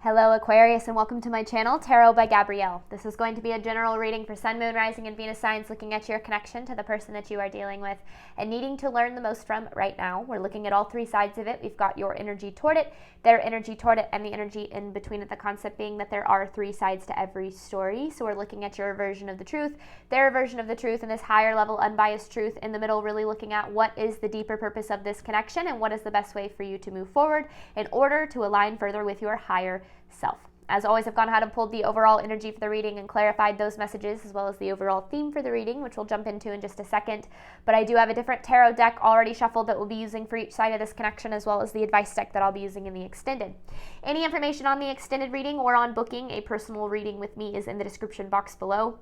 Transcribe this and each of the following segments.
Hello Aquarius, and welcome to my channel, Tarot by Gabrielle. This is going to be a general reading for Sun, Moon, Rising, and Venus signs, looking at your connection to the person that you are dealing with and needing to learn the most from right now. We're looking at all three sides of it. We've got your energy toward it, their energy toward it, and the energy in between it, the concept being that there are three sides to every story. So we're looking at your version of the truth, their version of the truth, and this higher level unbiased truth in the middle, really looking at what is the deeper purpose of this connection and what is the best way for you to move forward in order to align further with your higher self. As always, I've gone ahead and pulled the overall energy for the reading and clarified those messages, as well as the overall theme for the reading, which we'll jump into in just a second. But I do have a different tarot deck already shuffled that we'll be using for each side of this connection, as well as the advice deck that I'll be using in the extended. Any information on the extended reading or on booking a personal reading with me is in the description box below.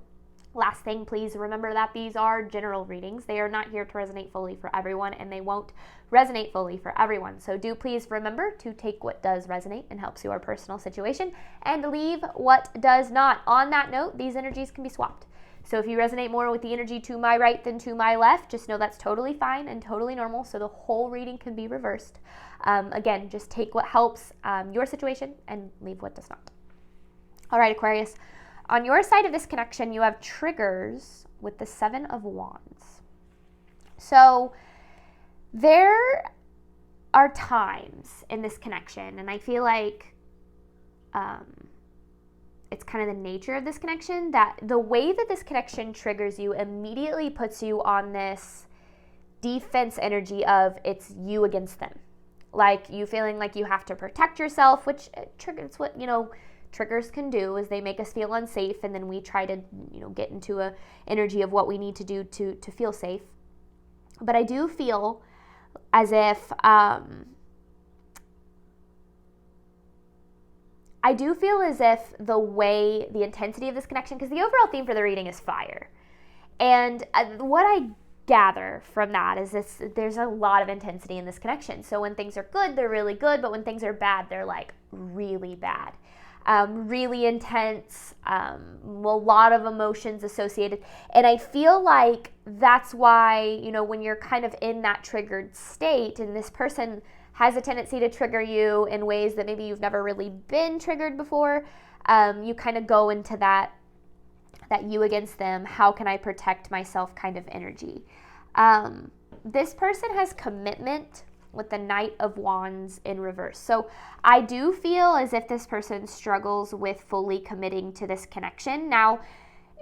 Last thing, please remember that these are general readings. They are not here to resonate fully for everyone, and they won't resonate fully for everyone. So do please remember to take what does resonate and helps your personal situation and leave what does not. On that note, these energies can be swapped. So if you resonate more with the energy to my right than to my left, just know that's totally fine and totally normal. So the whole reading can be reversed. Again, just take what helps your situation and leave what does not. All right, Aquarius. On your side of this connection, you have triggers with the Seven of Wands. So there are times in this connection, and I feel like it's kind of the nature of this connection, that the way that this connection triggers you immediately puts you on this defense energy of it's you against them. Like you feeling like you have to protect yourself, which triggers what, triggers can do is they make us feel unsafe, and then we try to get into a energy of what we need to do to feel safe. But I do feel as if the intensity of this connection, because the overall theme for the reading is fire, and what I gather from that is there's a lot of intensity in this connection. So when things are good, they're really good, but when things are bad, they're like really bad. Really intense, a lot of emotions associated. And I feel like that's why, when you're kind of in that triggered state, and this person has a tendency to trigger you in ways that maybe you've never really been triggered before, you kind of go into that you against them, how can I protect myself kind of energy. This person has commitment with the Knight of Wands in reverse. So I do feel as if this person struggles with fully committing to this connection. Now,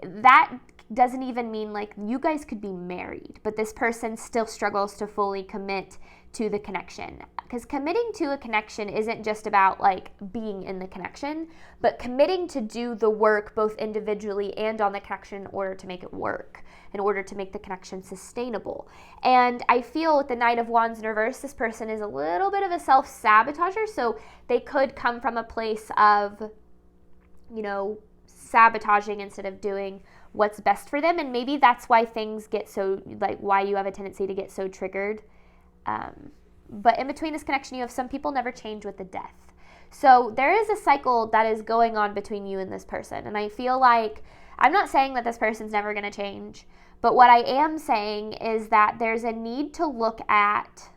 that doesn't even mean like you guys could be married, but this person still struggles to fully commit to the connection. Because committing to a connection isn't just about like being in the connection, but committing to do the work both individually and on the connection in order to make it work, in order to make the connection sustainable. And I feel with the Knight of Wands in reverse, this person is a little bit of a self-sabotager. So they could come from a place of, sabotaging instead of doing what's best for them. And maybe that's why things get so, like why you have a tendency to get so triggered. But in between this connection, you have some people never change with the death. So there is a cycle that is going on between you and this person. And I feel like, I'm not saying that this person's never going to change, but what I am saying is that there's a need to look at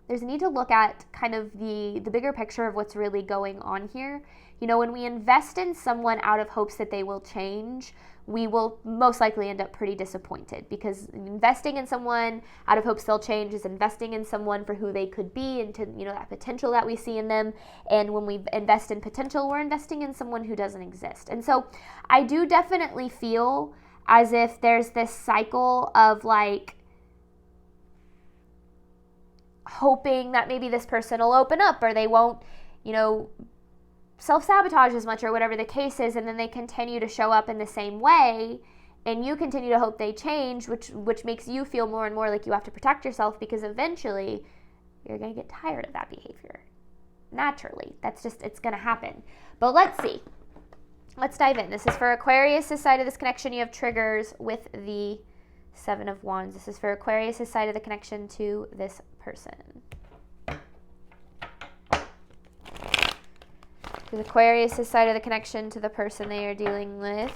kind of the bigger picture of what's really going on here. When we invest in someone out of hopes that they will change, we will most likely end up pretty disappointed, because investing in someone out of hopes they'll change is investing in someone for who they could be and to, that potential that we see in them. And when we invest in potential, we're investing in someone who doesn't exist. And so I do definitely feel as if there's this cycle of like hoping that maybe this person will open up, or they won't, self-sabotage as much, or whatever the case is, and then they continue to show up in the same way, and you continue to hope they change, which makes you feel more and more like you have to protect yourself, because eventually you're going to get tired of that behavior. Naturally. It's going to happen. But let's see. Let's dive in. This is for Aquarius' side of this connection. You have triggers with the Seven of Wands. This is for Aquarius' side of the connection to this person. For Aquarius' side of the connection to the person they are dealing with.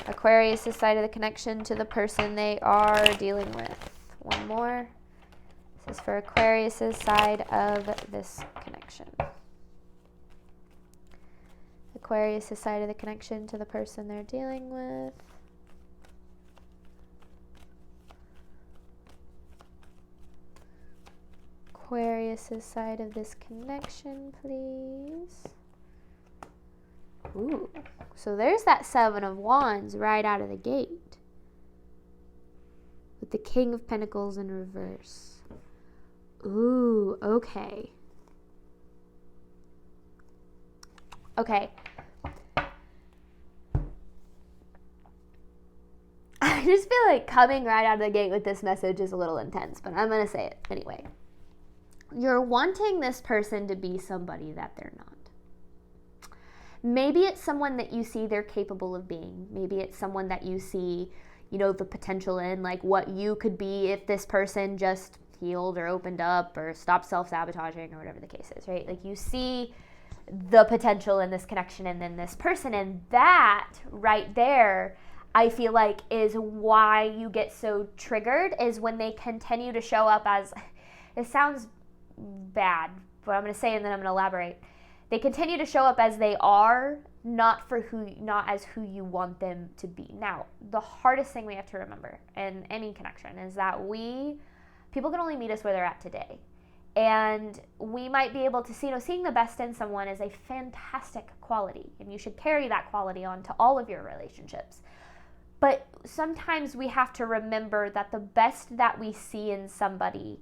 Aquarius' side of the connection to the person they are dealing with. One more. This is for Aquarius's side of this connection. Aquarius's side of the connection to the person they're dealing with. Aquarius's side of this connection, please. Ooh, so there's that Seven of Wands right out of the gate. With the King of Pentacles in reverse. Ooh, okay. Okay. I just feel like coming right out of the gate with this message is a little intense, but I'm going to say it anyway. You're wanting this person to be somebody that they're not. Maybe it's someone that you see they're capable of being. Maybe it's someone that you see, you know, the potential in, like what you could be if this person just healed or opened up or stopped self-sabotaging or whatever the case is, right? Like you see the potential in this connection and then this person, and that right there, I feel like is why you get so triggered, is when they continue to show up as, it sounds bad, but I'm going to say it and then I'm going to elaborate. They continue to show up as they are, not as who you want them to be. Now, the hardest thing we have to remember in any connection is that people can only meet us where they're at today. And we might be able to see, seeing the best in someone is a fantastic quality, and you should carry that quality on to all of your relationships. But sometimes we have to remember that the best that we see in somebody,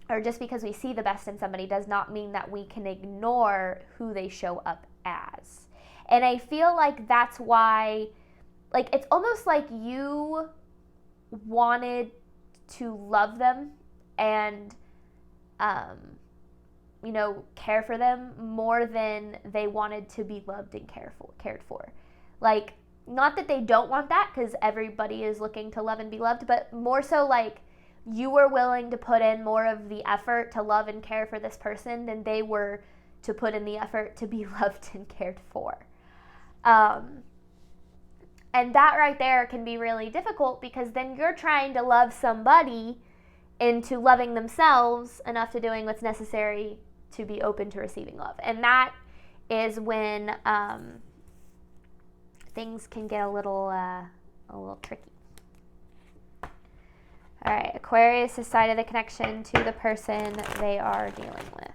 or just because we see the best in somebody does not mean that we can ignore who they show up as. And I feel like that's why, like, it's almost like you wanted to love them and, care for them more than they wanted to be loved and cared for. Like, not that they don't want that, because everybody is looking to love and be loved, but more so like, you were willing to put in more of the effort to love and care for this person than they were to put in the effort to be loved and cared for. And that right there can be really difficult, because then you're trying to love somebody into loving themselves enough to doing what's necessary to be open to receiving love. And that is when things can get a little tricky. All right, Aquarius' side of the connection to the person they are dealing with.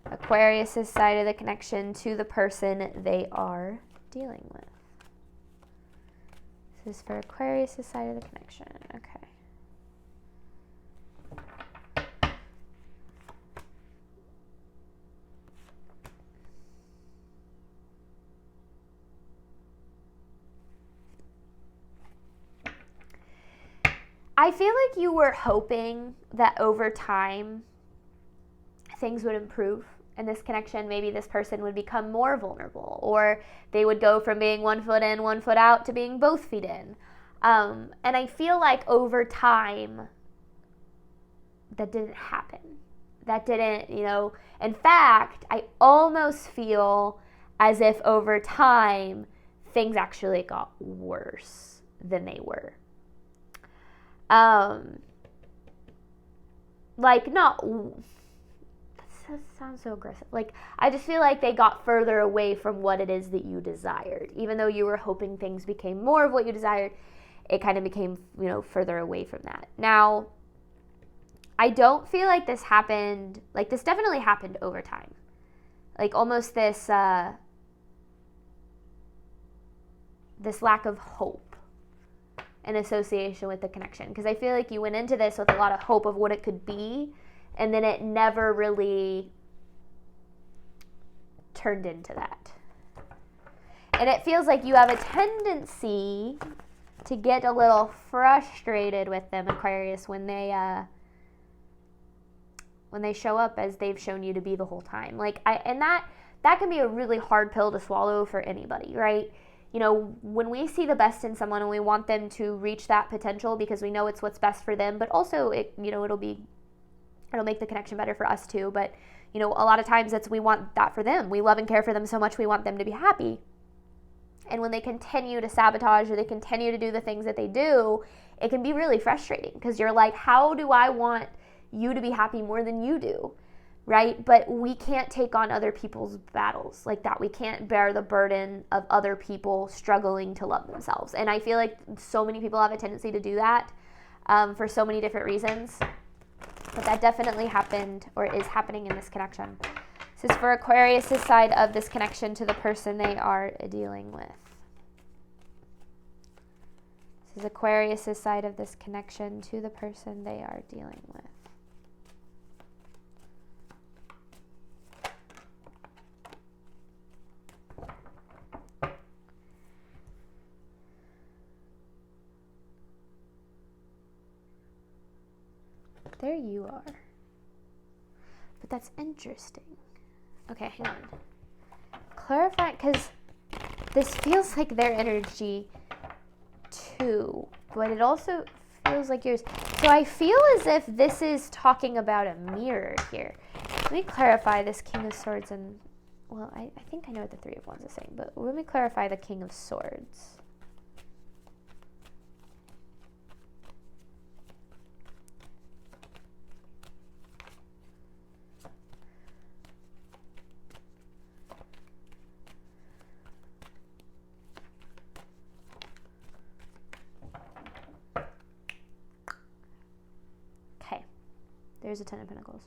Aquarius' side of the connection to the person they are dealing with. This is for Aquarius' side of the connection. Okay. I feel like you were hoping that over time things would improve in this connection. Maybe this person would become more vulnerable, or they would go from being 1 foot in, 1 foot out to being both feet in. And I feel like over time that didn't happen. That didn't, in fact, I almost feel as if over time things actually got worse than they were. That sounds so aggressive. Like, I just feel like they got further away from what it is that you desired. Even though you were hoping things became more of what you desired, it kind of became, further away from that. Now, I don't feel like this happened, like this definitely happened over time. Like almost this lack of hope in association with the connection, because I feel like you went into this with a lot of hope of what it could be, and then it never really turned into that. And it feels like you have a tendency to get a little frustrated with them, Aquarius, when they show up as they've shown you to be the whole time. And that can be a really hard pill to swallow for anybody, right? When we see the best in someone and we want them to reach that potential because we know it's what's best for them, but also it'll make the connection better for us too. But, a lot of times we want that for them. We love and care for them so much we want them to be happy. And when they continue to sabotage or they continue to do the things that they do, it can be really frustrating because you're like, how do I want you to be happy more than you do? Right? But we can't take on other people's battles like that. We can't bear the burden of other people struggling to love themselves. And I feel like so many people have a tendency to do that for so many different reasons. But that definitely happened or is happening in this connection. This is for Aquarius' side of this connection to the person they are dealing with. This is Aquarius' side of this connection to the person they are dealing with. There you are. But that's interesting. Okay, hang on. Clarify, because this feels like their energy too, but it also feels like yours. So I feel as if this is talking about a mirror here. Let me clarify this King of Swords and, well, I think I know what the Three of Wands is saying, but let me clarify the King of Swords. There's a Ten of Pentacles.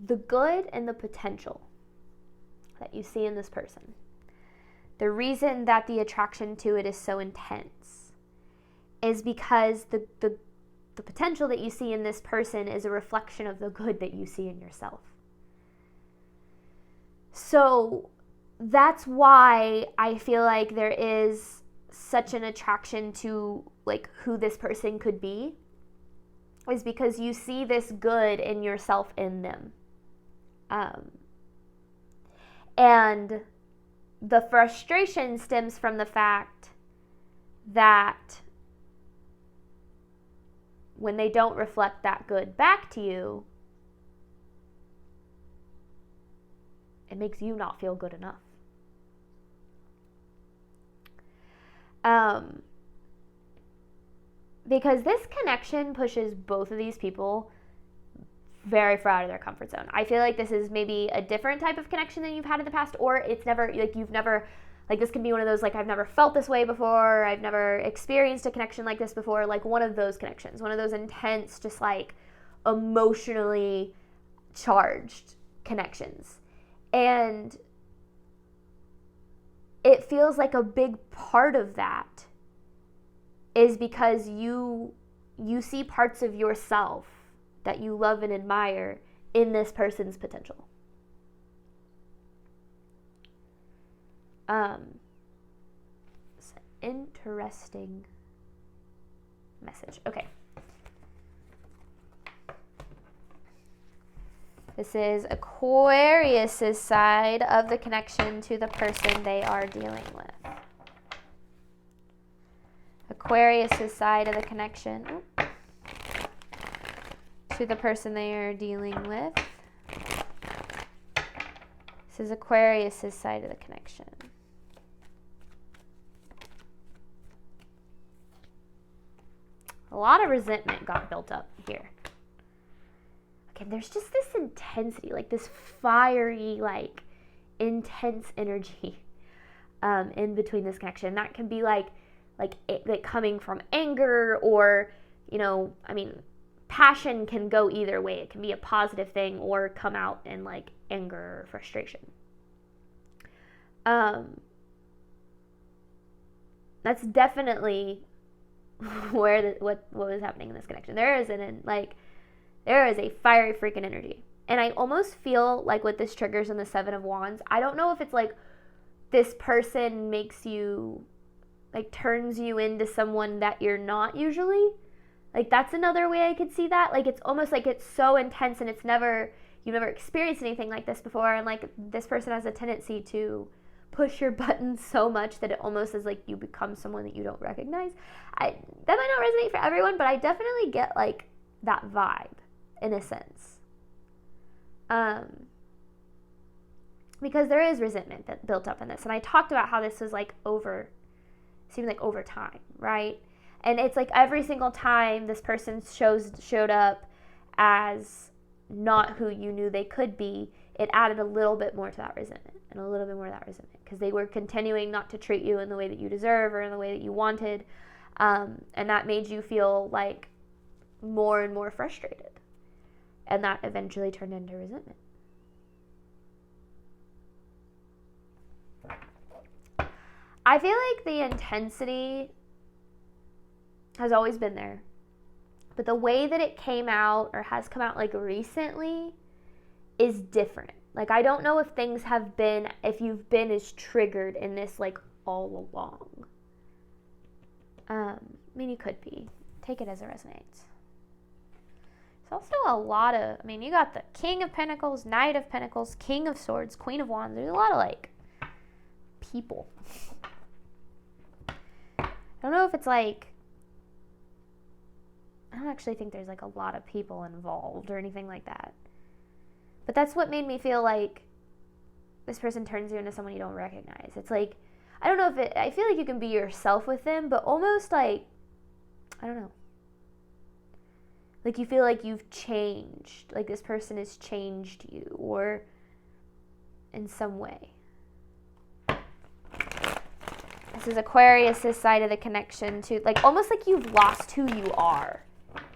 The good and the potential that you see in this person. The reason that the attraction to it is so intense is because the potential that you see in this person is a reflection of the good that you see in yourself. So that's why I feel like there is such an attraction to like who this person could be, is because you see this good in yourself in them. And the frustration stems from the fact that when they don't reflect that good back to you, it makes you not feel good enough. Because this connection pushes both of these people very far out of their comfort zone. I feel like this is maybe a different type of connection than you've had in the past, or it's never, like you've never, like this can be one of those, like I've never felt this way before, I've never experienced a connection like this before, like one of those connections, one of those intense, just like emotionally charged connections. And it feels like a big part of that is because you see parts of yourself that you love and admire in this person's potential. It's an interesting message. Okay. This is Aquarius' side of the connection to the person they are dealing with. Aquarius' side of the connection to the person they are dealing with. This is Aquarius' side of the connection. A lot of resentment got built up here. Okay, there's just this intensity, like this fiery, like intense energy in between this connection. That can be like coming from anger, or, you know, I mean, passion can go either way. It can be a positive thing or come out in like anger or frustration. That's definitely where what was happening in this connection. There is a fiery freaking energy. And I almost feel like what this triggers in the Seven of Wands, I don't know if it's like this person makes you, like turns you into someone that you're not usually. Like that's another way I could see that. Like it's almost like it's so intense and you've never experienced anything like this before. And like this person has a tendency to push your buttons so much that it almost is like you become someone that you don't recognize. That might not resonate for everyone, but I definitely get like that vibe, in a sense. Because there is resentment that built up in this. And I talked about how this was like seemed like over time, right? And it's like every single time this person showed up as not who you knew they could be, it added a little bit more to that resentment and a little bit more to that resentment because they were continuing not to treat you in the way that you deserve or in the way that you wanted. And that made you feel like more and more frustrated. And that eventually turned into resentment. I feel like the intensity has always been there. But the way that it came out or has come out like recently is different. Like I don't know if if you've been as triggered in this like all along. I mean, you could be. Take it as it resonates. There's also a lot of, you got the King of Pentacles, Knight of Pentacles, King of Swords, Queen of Wands. There's a lot of like people. I don't know if it's like, I don't actually think there's like a lot of people involved or anything like that. But that's what made me feel like this person turns you into someone you don't recognize. It's like, I don't know if I feel like you can be yourself with them, but almost like, I don't know. Like you feel like you've changed, like this person has changed you or in some way. This is Aquarius' side of the connection to, like almost like you've lost who you are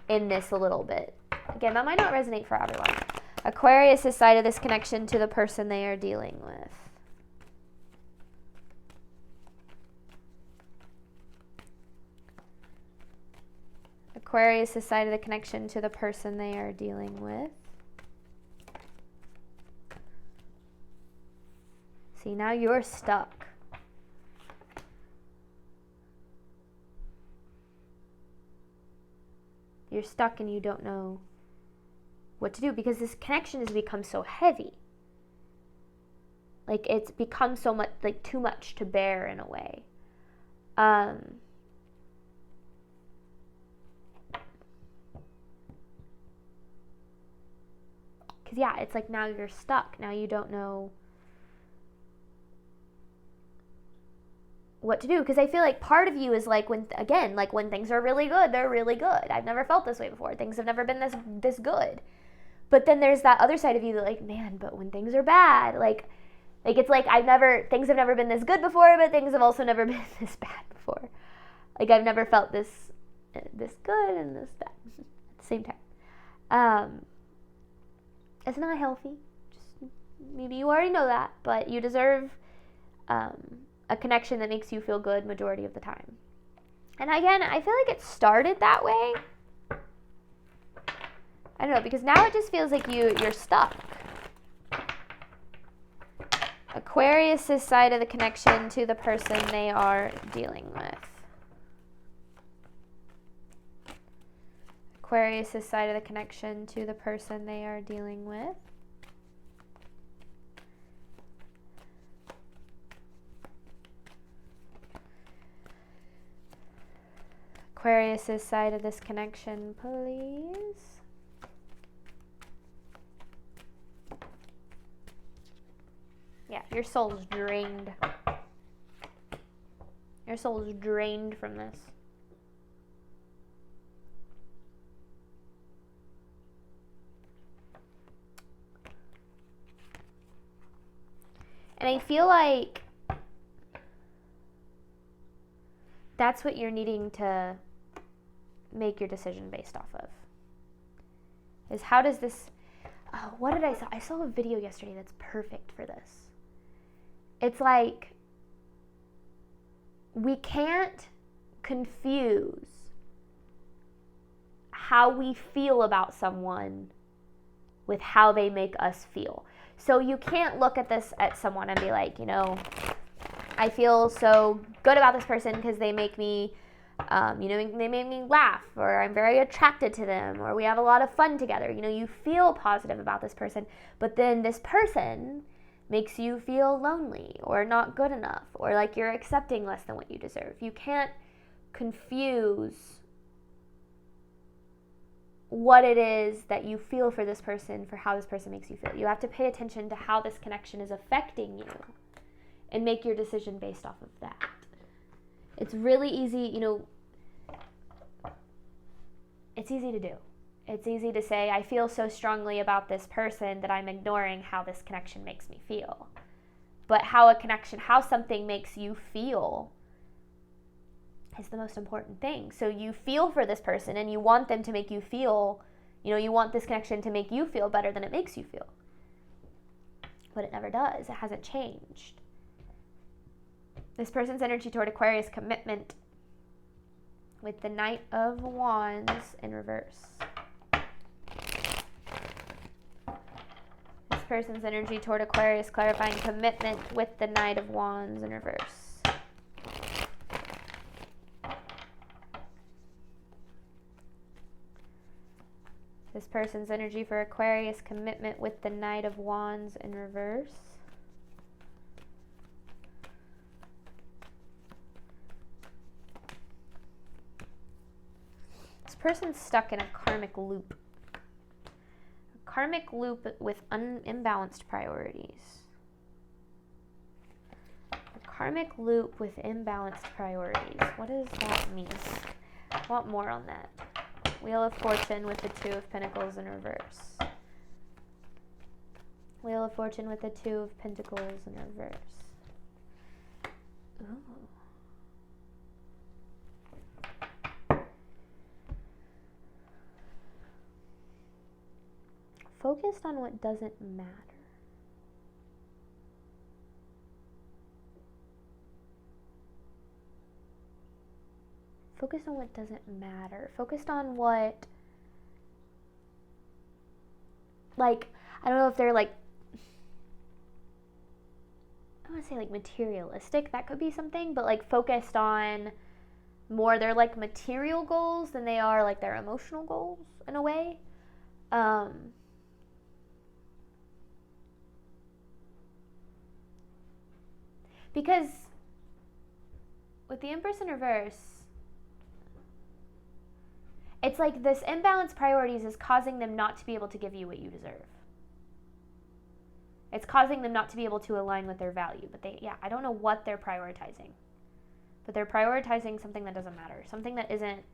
in this a little bit. Again, that might not resonate for everyone. Aquarius' side of this connection to the person they are dealing with. Aquarius' side of the connection to the person they are dealing with. See, now you're stuck. You're stuck and you don't know what to do because this connection has become so heavy. Like it's become so much, like too much to bear in a way. Because yeah, it's like now you're stuck. Now you don't know what to do. Because I feel like part of you is like when things are really good, they're really good. I've never felt this way before. Things have never been this good. But then there's that other side of you that like, man, but when things are bad, like it's like things have never been this good before, but things have also never been this bad before. Like I've never felt this good and this bad at the same time. It's not healthy. Just maybe you already know that, but you deserve a connection that makes you feel good majority of the time. And again, I feel like it started that way. I don't know, because now it just feels like you're stuck. Aquarius' side of the connection to the person they are dealing with. Aquarius' side of the connection to the person they are dealing with. Aquarius' side of this connection, please. Yeah, your soul's drained. Your soul's drained from this. And I feel like that's what you're needing to make your decision based off of. Is how does this, what did I saw? I saw a video yesterday that's perfect for this. It's like, we can't confuse how we feel about someone with how they make us feel. So you can't look at someone and be like, I feel so good about this person because they make me, they make me laugh, or I'm very attracted to them, or we have a lot of fun together. You feel positive about this person, but then this person makes you feel lonely or not good enough, or like you're accepting less than what you deserve. You can't confuse what it is that you feel for this person, for how this person makes you feel. You have to pay attention to how this connection is affecting you and make your decision based off of that. It's really easy, you know, it's easy to do. It's easy to say, I feel so strongly about this person that I'm ignoring how this connection makes me feel. But how a connection, how something makes you feel is the most important thing. So you feel for this person and you want them to make you feel, you know, you want this connection to make you feel better than it makes you feel. But it never does. It hasn't changed. This person's energy toward Aquarius, commitment with the Knight of Wands in reverse. This person's energy toward Aquarius, clarifying commitment with the Knight of Wands in reverse. This person's energy for Aquarius, commitment with the Knight of Wands in reverse. This person's stuck in a karmic loop. A karmic loop with imbalanced priorities. A karmic loop with imbalanced priorities. What does that mean? I want more on that. Wheel of Fortune with the Two of Pentacles in reverse. Wheel of Fortune with the Two of Pentacles in reverse. Ooh. Focused on what doesn't matter. Focused on what doesn't matter. Focused on what, like, I don't know if they're like, I want to say like materialistic. That could be something, but like focused on more their like material goals than they are like their emotional goals in a way. Because with the Empress in reverse, it's like this imbalanced priorities is causing them not to be able to give you what you deserve. It's causing them not to be able to align with their value. But I don't know what they're prioritizing. But they're prioritizing something that doesn't matter. Something that isn't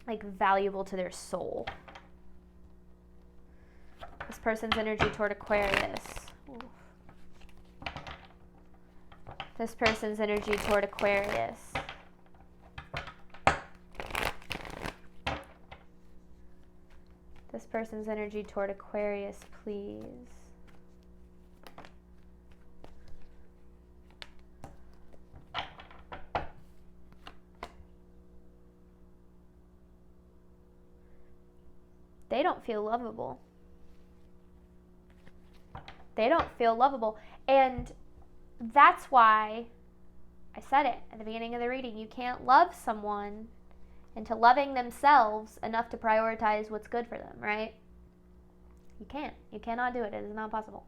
like valuable to their soul. This person's energy toward Aquarius. Ooh. This person's energy toward Aquarius. This person's energy toward Aquarius, please. They don't feel lovable. They don't feel lovable. And that's why I said it at the beginning of the reading. You can't love someone into loving themselves enough to prioritize what's good for them, right? You can't. You cannot do it. It is not possible.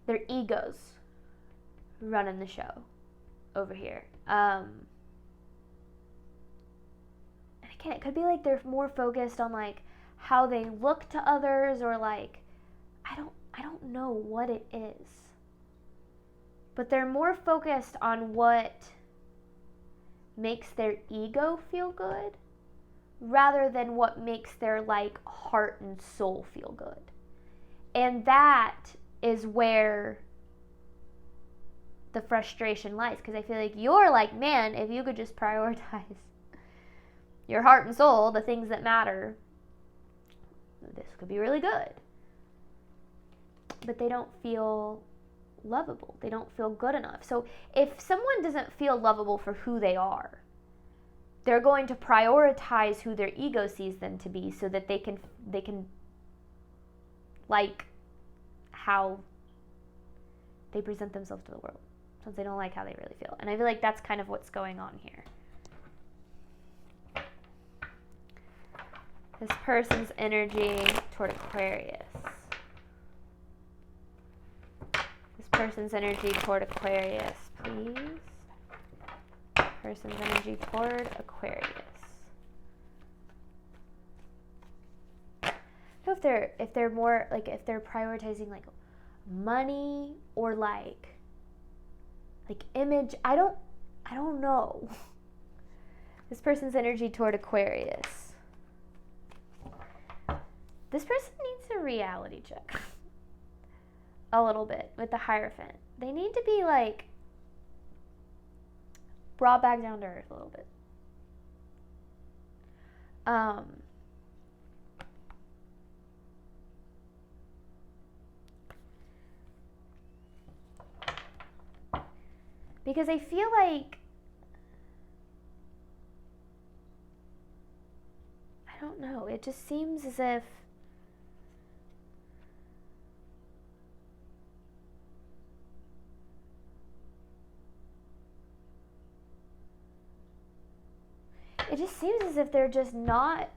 Their egos running the show over here. And again, it could be like they're more focused on like how they look to others, or like I don't know what it is. But they're more focused on what makes their ego feel good rather than what makes their like heart and soul feel good. And that is where the frustration lies, because I feel like you're like, man, if you could just prioritize your heart and soul, the things that matter, this could be really good. But they don't feel lovable. They don't feel good enough. So if someone doesn't feel lovable for who they are, they're going to prioritize who their ego sees them to be so that they can like how they present themselves to the world, since they don't like how they really feel. And I feel like that's kind of what's going on here. This person's energy toward Aquarius. This person's energy toward Aquarius, please. person's energy toward Aquarius. I don't know if they're more like, if they're prioritizing like money or like image. I don't know. This person's energy toward Aquarius. This person needs a reality check. A little bit with the Hierophant. They need to be like brought back down to earth a little bit. Because I feel like, I don't know, it just seems as if they're just not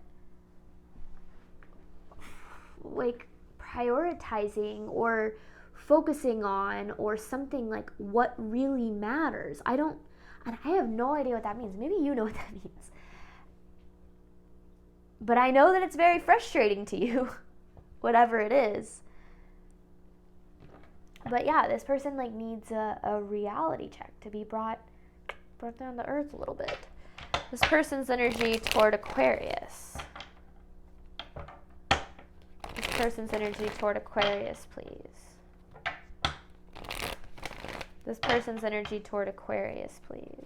like prioritizing or focusing on or something like what really matters. I have no idea what that means. Maybe you know what that means. But I know that it's very frustrating to you, whatever it is. But yeah, this person like needs a reality check to be brought down to earth a little bit. This person's energy toward Aquarius. This person's energy toward Aquarius, please. This person's energy toward Aquarius, please.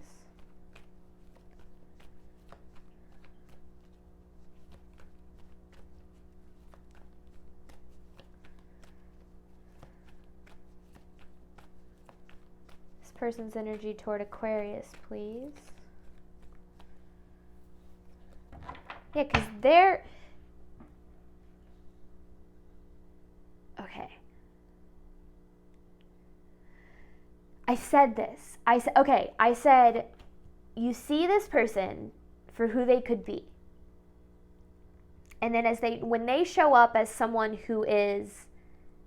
This person's energy toward Aquarius, please. Yeah, because they're... Okay. I said this. I said, you see this person for who they could be. And then when they show up as someone who is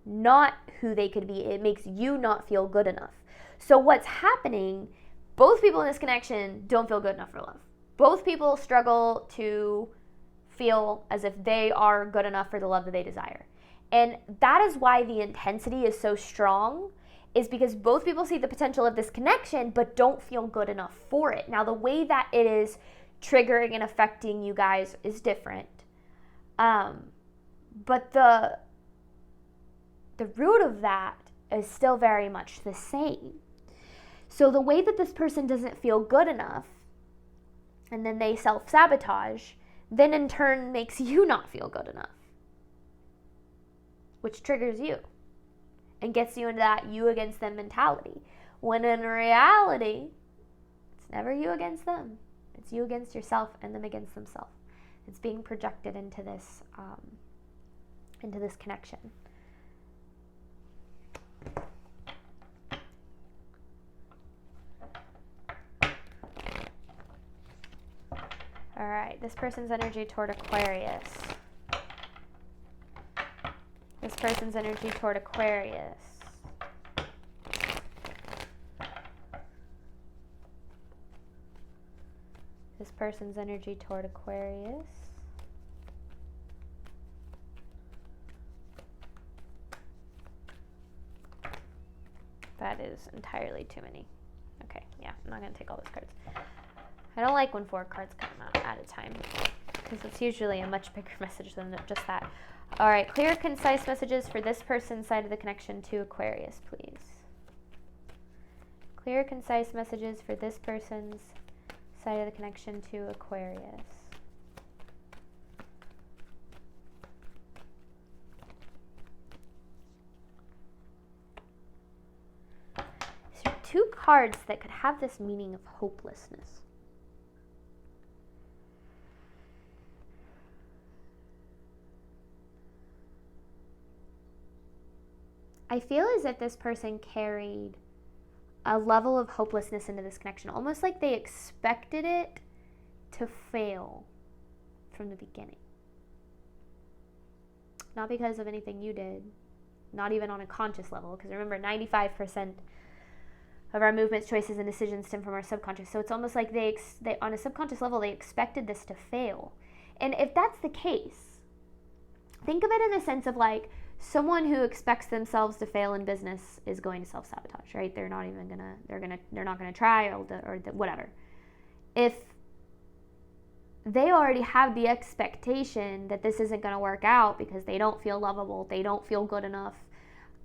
not who they could be, it makes you not feel good enough. So what's happening, both people in this connection don't feel good enough for love. Both people struggle to feel as if they are good enough for the love that they desire. And that is why the intensity is so strong, is because both people see the potential of this connection but don't feel good enough for it. Now, the way that it is triggering and affecting you guys is different. But the root of that is still very much the same. So the way that this person doesn't feel good enough, and then they self-sabotage, then in turn makes you not feel good enough, which triggers you and gets you into that you against them mentality. When in reality, it's never you against them. It's you against yourself and them against themselves. It's being projected into this connection. All right, this person's energy toward Aquarius. This person's energy toward Aquarius. This person's energy toward Aquarius. That is entirely too many. Okay, yeah, I'm not going to take all those cards. I don't like when 4 cards come out at a time, because it's usually a much bigger message than just that. All right, clear, concise messages for this person's side of the connection to Aquarius, please. Clear, concise messages for this person's side of the connection to Aquarius. So 2 cards that could have this meaning of hopelessness. I feel as if this person carried a level of hopelessness into this connection, almost like they expected it to fail from the beginning. Not because of anything you did, not even on a conscious level, because remember, 95% of our movements, choices, and decisions stem from our subconscious. So it's almost like they on a subconscious level, they expected this to fail. And if that's the case, think of it in the sense of like someone who expects themselves to fail in business is going to self-sabotage, right? They're not even they're not gonna try or whatever. If they already have the expectation that this isn't going to work out because they don't feel lovable, they don't feel good enough,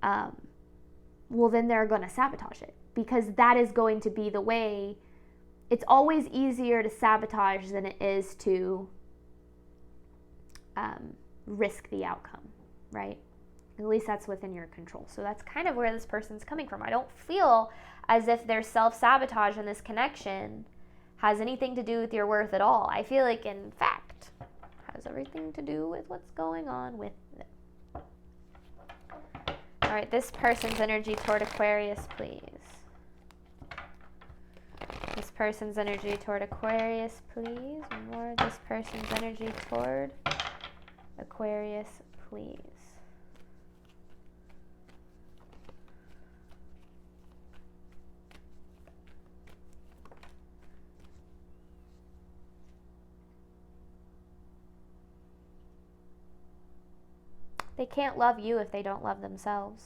well, then they're going to sabotage it, because that is going to be the way. It's always easier to sabotage than it is to risk the outcome, right? At least that's within your control. So that's kind of where this person's coming from. I don't feel as if their self-sabotage in this connection has anything to do with your worth at all. I feel like, in fact, has everything to do with what's going on with it. All right, this person's energy toward Aquarius, please. This person's energy toward Aquarius, please. More of this person's energy toward Aquarius, please. They can't love you if they don't love themselves.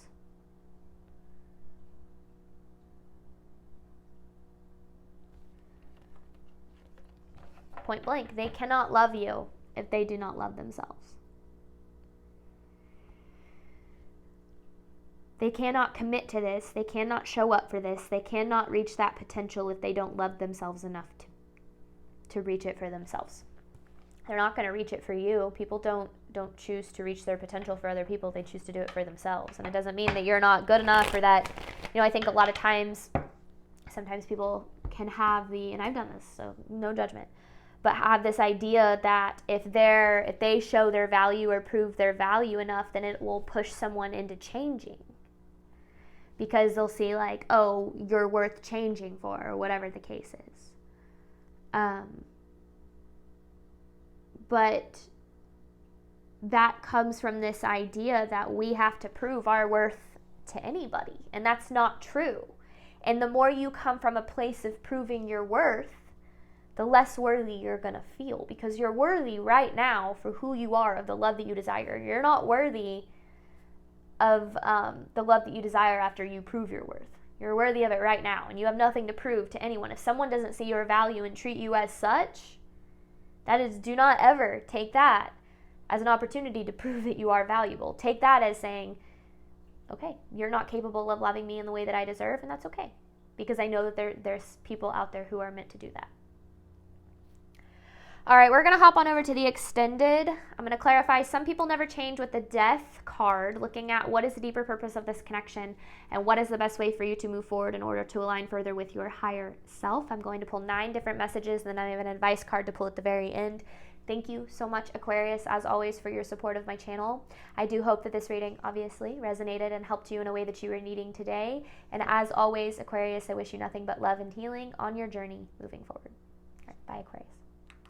Point blank, they cannot love you if they do not love themselves. They cannot commit to this. They cannot show up for this. They cannot reach that potential if they don't love themselves enough to reach it for themselves. They're not going to reach it for you. People don't choose to reach their potential for other people. They choose to do it for themselves. And it doesn't mean that you're not good enough or that, I think a lot of times, sometimes people can have and I've done this, so no judgment, but have this idea that if they show their value or prove their value enough, then it will push someone into changing. Because they'll see like, oh, you're worth changing for, or whatever the case is. But that comes from this idea that we have to prove our worth to anybody, and that's not true. And the more you come from a place of proving your worth, the less worthy you're going to feel, because you're worthy right now for who you are, of the love that you desire. You're not worthy of the love that you desire after you prove your worth. You're worthy of it right now, and you have nothing to prove to anyone. If someone doesn't see your value and treat you as such, do not ever take that as an opportunity to prove that you are valuable. Take that as saying, okay, you're not capable of loving me in the way that I deserve, and that's okay, because I know that there's people out there who are meant to do that. All right, we're going to hop on over to the extended. I'm going to clarify, some people never change with the Death card, looking at what is the deeper purpose of this connection and what is the best way for you to move forward in order to align further with your higher self. I'm going to pull 9 different messages, and then I have an advice card to pull at the very end. Thank you so much, Aquarius, as always, for your support of my channel. I do hope that this reading obviously resonated and helped you in a way that you were needing today. And as always, Aquarius, I wish you nothing but love and healing on your journey moving forward. All right, bye, Aquarius.